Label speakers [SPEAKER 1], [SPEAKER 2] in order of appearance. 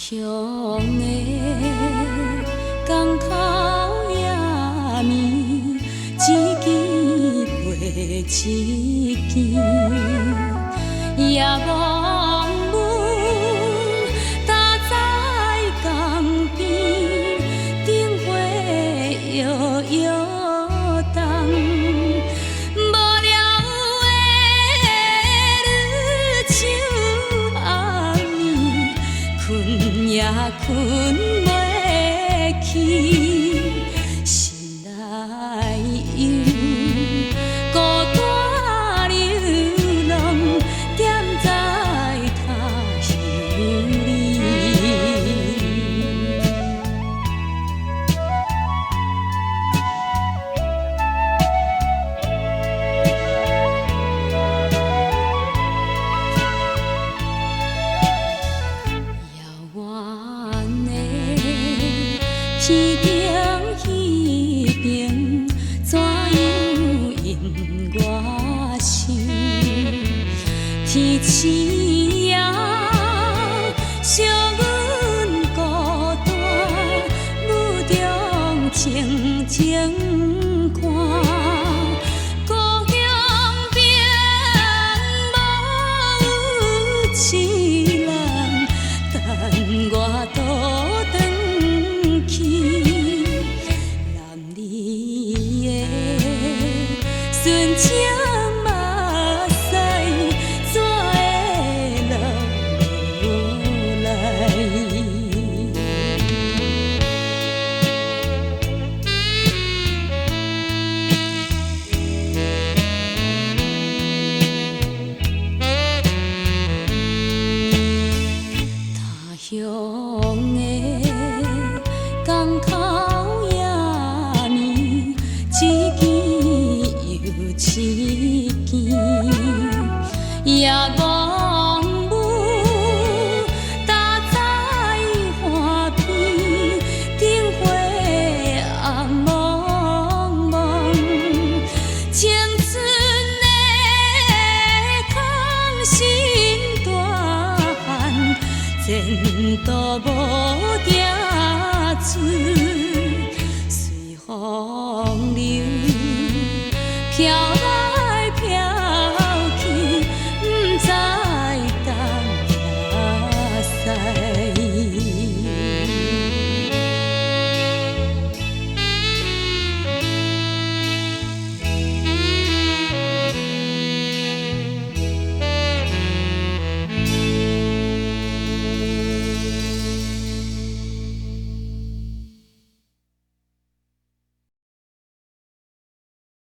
[SPEAKER 1] 乡的港口夜暝，一支过一支，夜幕雾搭在江边，灯火摇摇动。无聊的日秋暗暝，困也困袂去，心内有孤单流浪，踮在他乡里。遥远的天顶迄边，怎样因我想？天星也惜阮孤单，雨中静静看。故乡边无有一人，等我倒转去。男儿的纯情目屎，怎会流来？他乡的港口夜暝，一支又一支，夜幕雾搭在岸边，灯火红蒙蒙，青春的空心大汉，前途无定存，随风流飘。